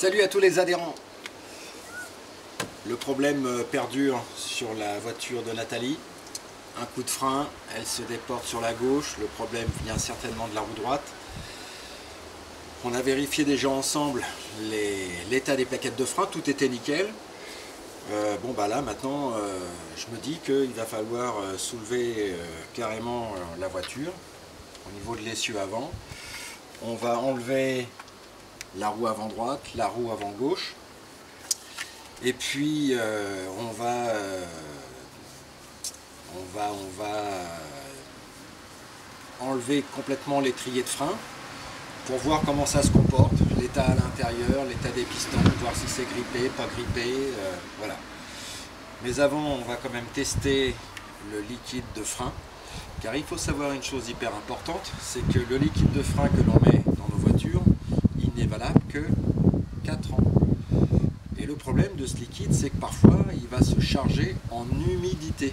Salut à tous les adhérents. Le problème perdure sur la voiture de Nathalie. Un coup de frein, elle se déporte sur la gauche. Le problème vient certainement de la roue droite. On a vérifié déjà ensemble l'état des plaquettes de frein, tout était nickel. Bon bah là maintenant je me dis qu'il va falloir soulever carrément la voiture au niveau de l'essieu avant. On va enlever la roue avant droite, la roue avant gauche, et puis on va enlever complètement l'étrier de frein pour voir comment ça se comporte, l'état à l'intérieur, l'état des pistons, voir si c'est grippé, pas grippé, voilà. Mais avant, on va quand même tester le liquide de frein, car il faut savoir une chose hyper importante, c'est que le liquide de frein que l'on met dans nos voitures, il n'est valable que 4 ans. Et le problème de ce liquide, c'est que parfois, il va se charger en humidité.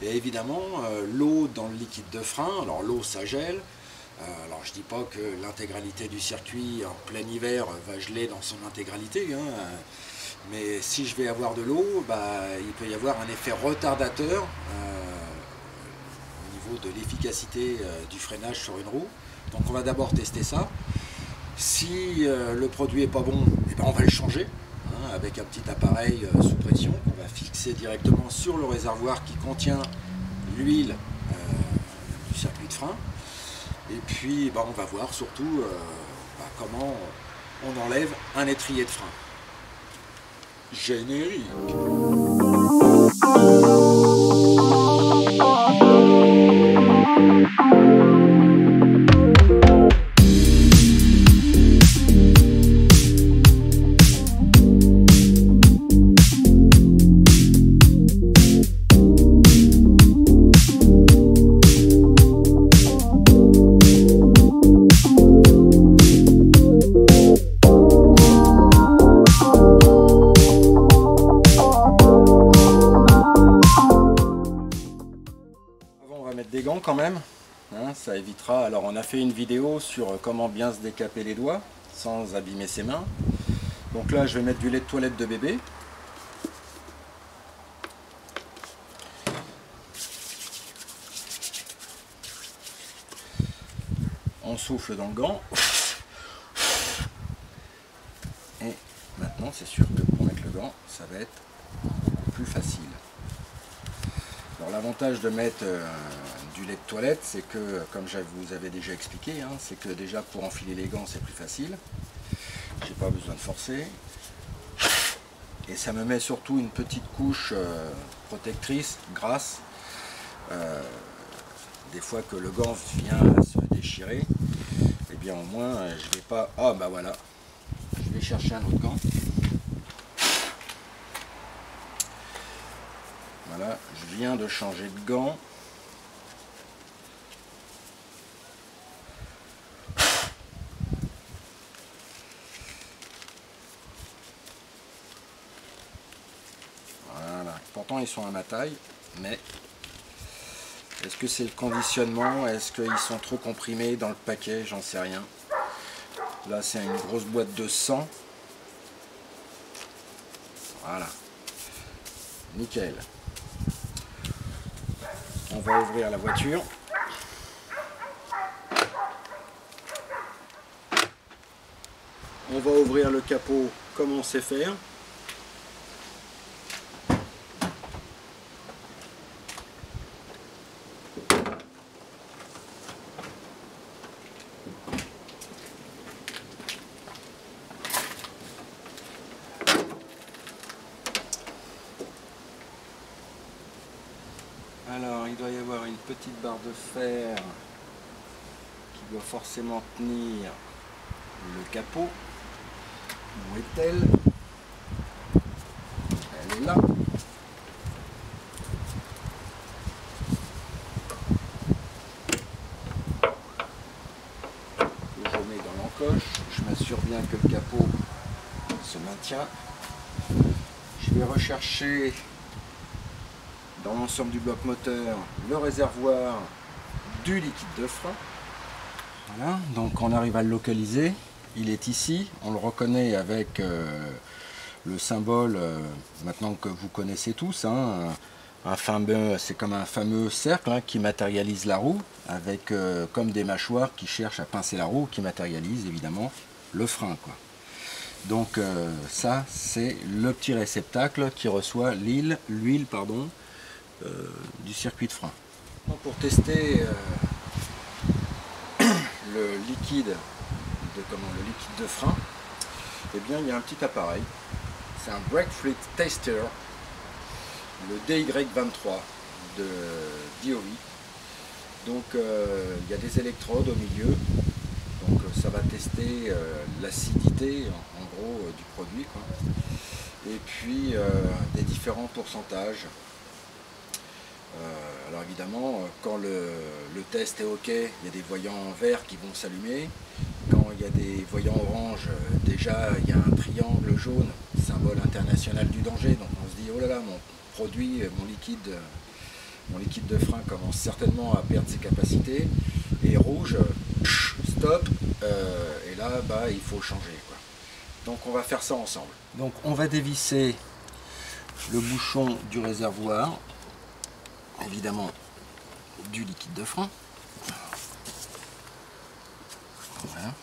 Et évidemment, l'eau dans le liquide de frein, alors l'eau ça gèle, alors je dis pas que l'intégralité du circuit en plein hiver va geler dans son intégralité, hein, mais si je vais avoir de l'eau, bah, il peut y avoir un effet retardateur au niveau de l'efficacité du freinage sur une roue. Donc on va d'abord tester ça. Si le produit est pas bon, eh ben on va le changer hein, avec un petit appareil sous pression qu'on va fixer directement sur le réservoir qui contient l'huile du circuit de frein. Et puis bah, on va voir surtout comment on enlève un étrier de frein. Générique. Des gants quand même, hein, ça évitera. Alors on a fait une vidéo sur comment bien se décaper les doigts sans abîmer ses mains. Donc là je vais mettre du lait de toilette de bébé. On souffle dans le gant. Et maintenant c'est sûr que pour mettre le gant, ça va être beaucoup plus facile. Alors l'avantage de mettre du lait de toilette, c'est que, comme je vous avais déjà expliqué, hein, c'est que déjà pour enfiler les gants c'est plus facile. J'ai pas besoin de forcer. Et ça me met surtout une petite couche protectrice, grasse. Des fois que le gant vient à se déchirer, et bien au moins je vais pas... Ah bah voilà, je vais chercher un autre gant. Voilà, je viens de changer de gant. Voilà, pourtant ils sont à ma taille, mais est-ce que c'est le conditionnement? Est-ce qu'ils sont trop comprimés dans le paquet? J'en sais rien. Là c'est une grosse boîte de 100. Voilà. Nickel. On va ouvrir la voiture. On va ouvrir le capot comme on sait faire. Alors, il doit y avoir une petite barre de fer qui doit forcément tenir le capot. Où est-elle? Elle est là. Je mets dans l'encoche. Je m'assure bien que le capot se maintient. Je vais rechercher dans l'ensemble du bloc moteur le réservoir du liquide de frein. Voilà, donc on arrive à le localiser. il est ici. On le reconnaît avec le symbole, maintenant que vous connaissez tous, hein, c'est comme un fameux cercle, hein, qui matérialise la roue, avec comme des mâchoires qui cherchent à pincer la roue, qui matérialise évidemment le frein, quoi. Donc ça, c'est le petit réceptacle qui reçoit l'huile du circuit de frein. Donc, pour tester le liquide de frein, eh bien, il y a un petit appareil. C'est un Brake Fluid Tester, le DY23 de DOV. Donc il y a des électrodes au milieu. Donc ça va tester l'acidité en gros du produit, quoi. Et puis des différents pourcentages. Alors évidemment, quand le test est OK, il y a des voyants verts qui vont s'allumer. Quand il y a des voyants orange, déjà il y a un triangle jaune, symbole international du danger. Donc on se dit, oh là là, mon produit, mon liquide de frein commence certainement à perdre ses capacités. Et rouge, stop, et là, bah, il faut changer, quoi. Donc on va faire ça ensemble. Donc on va dévisser le bouchon du réservoir, évidemment du liquide de frein. Voilà.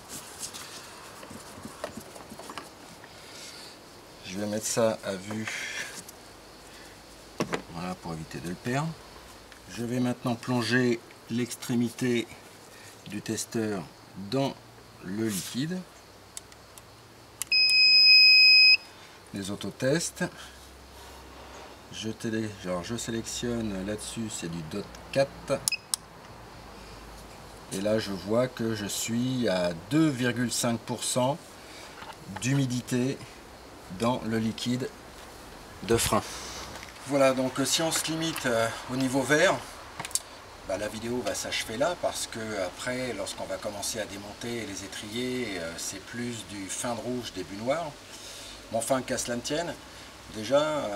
Je vais mettre ça à vue, voilà, pour éviter de le perdre. Je vais maintenant plonger l'extrémité du testeur dans le liquide. Les autotests. Je sélectionne là-dessus, c'est du DOT 4. Et là, je vois que je suis à 2,5% d'humidité dans le liquide de frein. Voilà, donc si on se limite au niveau vert, bah, la vidéo va s'achever là, parce que après, lorsqu'on va commencer à démonter les étriers, c'est plus du fin de rouge, début noir. Mais enfin, qu'à cela ne tienne, déjà,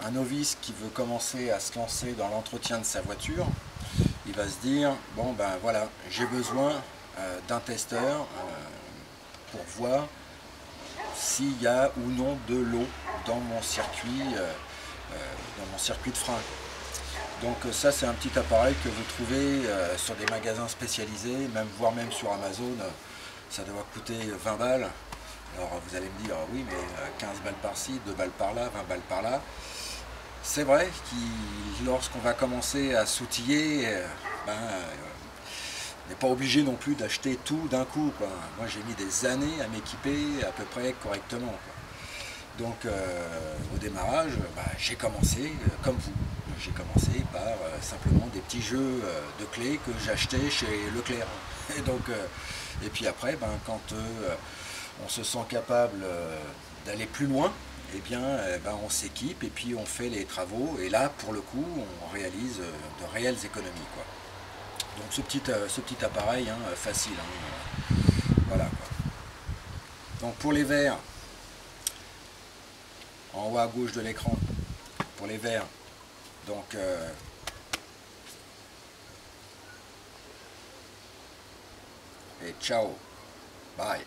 un novice qui veut commencer à se lancer dans l'entretien de sa voiture, il va se dire, bon ben voilà, j'ai besoin d'un testeur pour voir s'il y a ou non de l'eau dans mon circuit de frein. Donc ça, c'est un petit appareil que vous trouvez sur des magasins spécialisés, voire même sur Amazon. Ça doit coûter 20 balles. Alors vous allez me dire, oui, mais 15 balles par-ci, 2 balles par-là, 20 balles par-là. C'est vrai que lorsqu'on va commencer à s'outiller, on n'est pas obligé non plus d'acheter tout d'un coup, quoi. Moi, j'ai mis des années à m'équiper à peu près correctement, quoi. Donc au démarrage, j'ai commencé comme vous. J'ai commencé par simplement des petits jeux de clés que j'achetais chez Leclerc. Et puis après, quand on se sent capable d'aller plus loin, eh bien, on s'équipe et puis on fait les travaux. Et là, pour le coup, on réalise de réelles économies, quoi. Donc ce petit appareil, hein, facile. Hein, voilà, quoi. Donc pour les verres, en haut à gauche de l'écran, pour les verres, donc et ciao, bye.